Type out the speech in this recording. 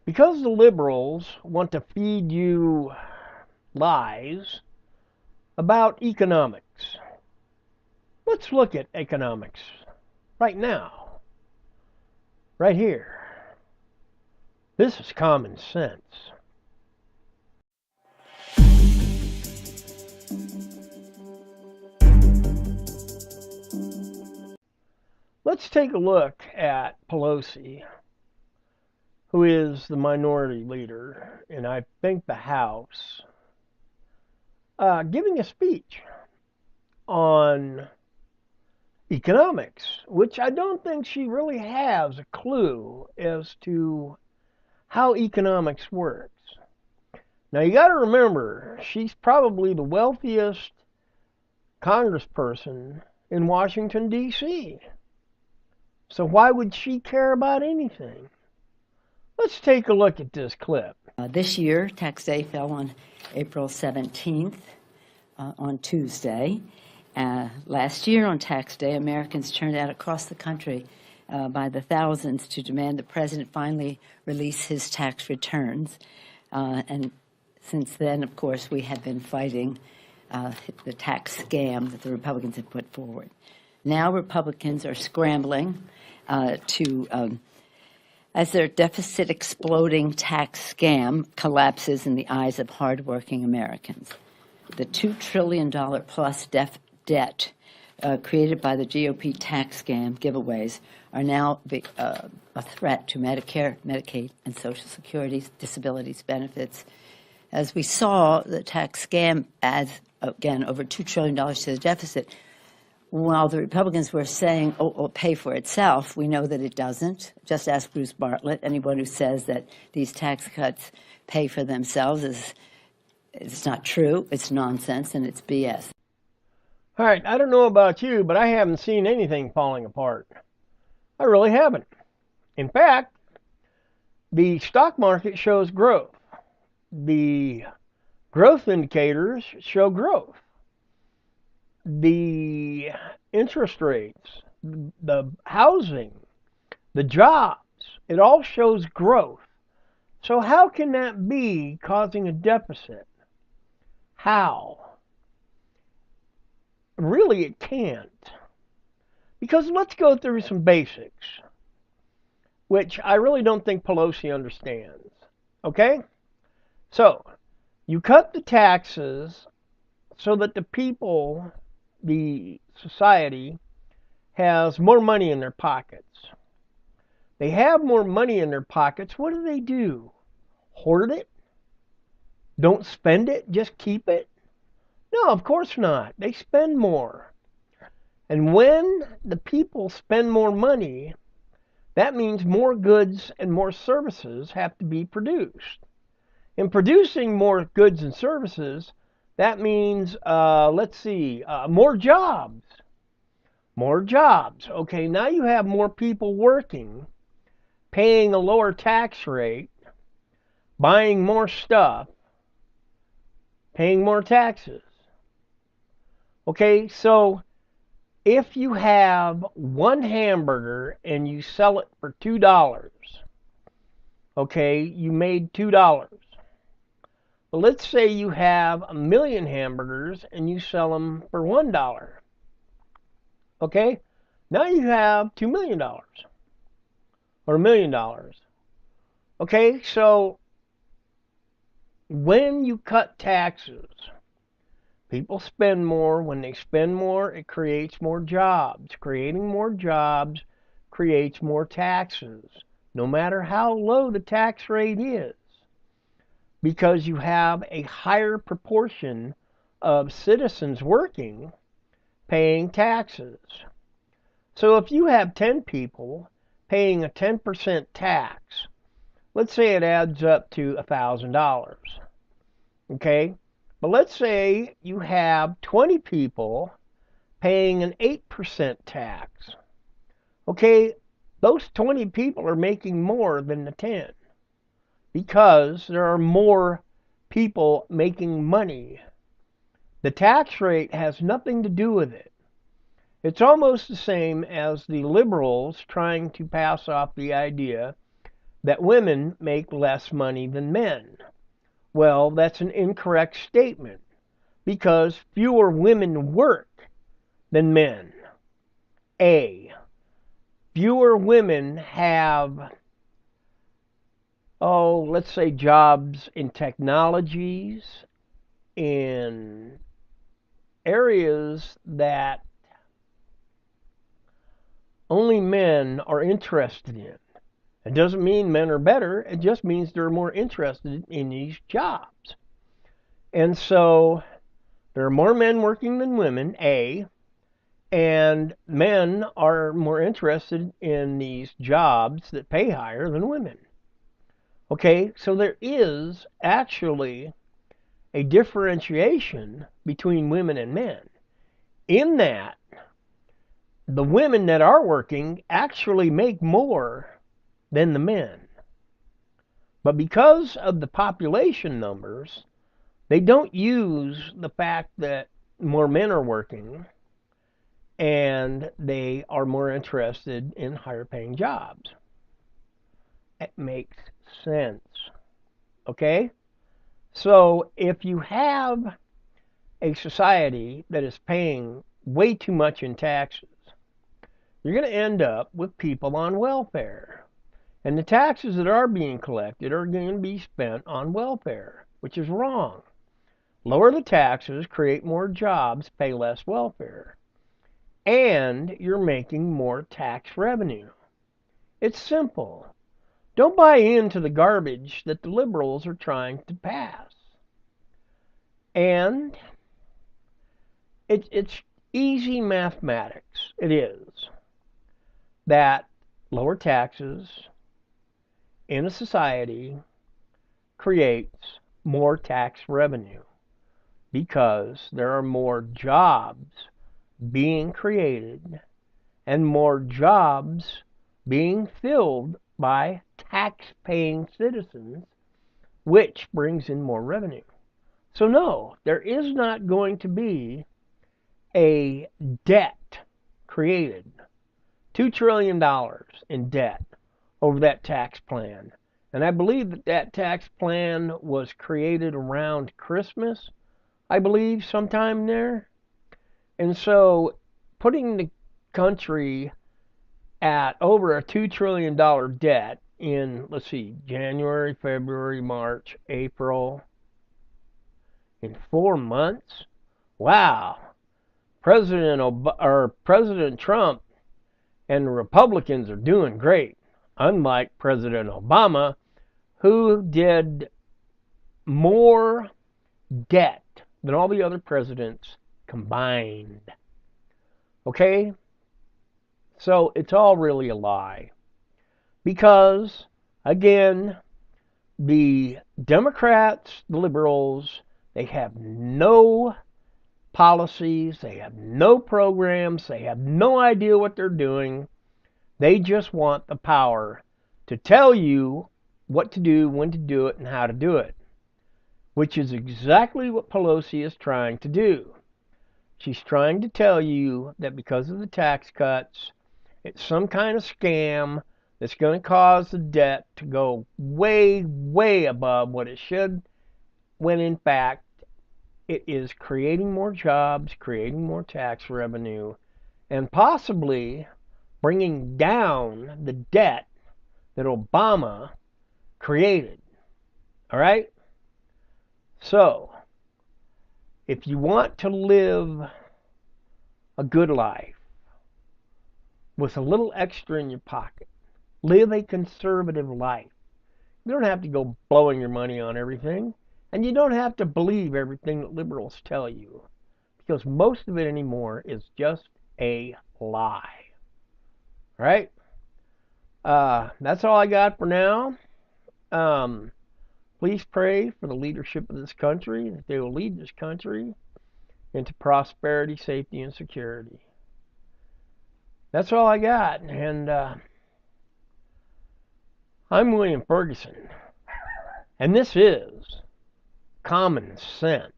Because the liberals want to feed you lies about economics. Let's look at economics right now, right here. This is common sense. Let's take a look at Pelosi, who is the minority leader in, I think, the House, giving a speech on economics, which I don't think she really has a clue as to how economics works. Now you got to remember, she's probably the wealthiest congressperson in Washington, D.C. So why would she care about anything? Let's take a look at this clip. This year, tax day fell on April 17th, on Tuesday. Last year on tax day, Americans turned out across the country by the thousands to demand the president finally release his tax returns. And since then, of course, we have been fighting the tax scam that the Republicans have put forward. Now Republicans are scrambling as their deficit exploding tax scam collapses in the eyes of hardworking Americans. The $2 trillion plus debt created by the GOP tax scam giveaways are now a threat to Medicare, Medicaid, and Social Security disabilities benefits. As we saw, the tax scam adds, again, over $2 trillion to the deficit. While the Republicans were saying, oh, it'll pay for itself, we know that it doesn't. Just ask Bruce Bartlett. Anyone who says that these tax cuts pay for themselves it's not true, it's nonsense, and it's BS. All right, I don't know about you, but I haven't seen anything falling apart. I really haven't. In fact, the stock market shows growth. The growth indicators show growth. The interest rates, the housing, the jobs, it all shows growth. So how can that be causing a deficit? How? Really, it can't. Because let's go through some basics, which I really don't think Pelosi understands. Okay? So, you cut the taxes so that the people, the society, has more money in their pockets. They have more money in their pockets. What do? Hoard it? Don't spend it? Just keep it? No, of course not. They spend more. And when the people spend more money, that means more goods and more services have to be produced. In producing more goods and services, that means, more jobs. More jobs. Okay, now you have more people working, paying a lower tax rate, buying more stuff, paying more taxes. Okay, so if you have one hamburger and you sell it for $2, okay, you made $2. But let's say you have 1,000,000 hamburgers and you sell them for $1. Okay, now you have $2 million or $1,000,000. Okay, so when you cut taxes, people spend more. When they spend more, it creates more jobs. Creating more jobs creates more taxes, no matter how low the tax rate is, because you have a higher proportion of citizens working, paying taxes. So if you have 10 people paying a 10% tax, let's say it adds up to $1,000. Okay? But let's say you have 20 people paying an 8% tax. Okay, those 20 people are making more than the 10 because there are more people making money. The tax rate has nothing to do with it. It's almost the same as the liberals trying to pass off the idea that women make less money than men. Well, that's an incorrect statement because fewer women work than men. A. Fewer women have, let's say jobs in technologies, in areas that only men are interested in. It doesn't mean men are better, it just means they're more interested in these jobs. And so there are more men working than women, A, and men are more interested in these jobs that pay higher than women. Okay, so there is actually a differentiation between women and men, in that the women that are working actually make more than the men. But because of the population numbers, they don't use the fact that more men are working and they are more interested in higher paying jobs. It makes sense. Okay? So if you have a society that is paying way too much in taxes, you're going to end up with people on welfare. And the taxes that are being collected are going to be spent on welfare, which is wrong. Lower the taxes, create more jobs, pay less welfare. And you're making more tax revenue. It's simple. Don't buy into the garbage that the liberals are trying to pass. And it's easy mathematics. It is. That lower taxes in a society creates more tax revenue because there are more jobs being created and more jobs being filled by tax-paying citizens, which brings in more revenue. So no, there is not going to be a debt created, $2 trillion in debt over that tax plan. And I believe that that tax plan was created around Christmas, I believe, sometime there. And so putting the country at over a $2 trillion debt in, let's see, January, February, March, April, in 4 months? Wow. President Trump and the Republicans are doing great, unlike President Obama, who did more debt than all the other presidents combined. Okay? So it's all really a lie. Because, again, the Democrats, the liberals, they have no policies, they have no programs, they have no idea what they're doing. They just want the power to tell you what to do, when to do it, and how to do it, which is exactly what Pelosi is trying to do. She's trying to tell you that because of the tax cuts, it's some kind of scam that's going to cause the debt to go way, way above what it should, when in fact it is creating more jobs, creating more tax revenue, and possibly bringing down the debt that Obama created. All right? So, if you want to live a good life with a little extra in your pocket, live a conservative life. You don't have to go blowing your money on everything, and you don't have to believe everything that liberals tell you, because most of it anymore is just a lie. All right? That's all I got for now. Please pray for the leadership of this country, that they will lead this country into prosperity, safety, and security. That's all I got. And I'm William Ferguson. And this is Common Sense.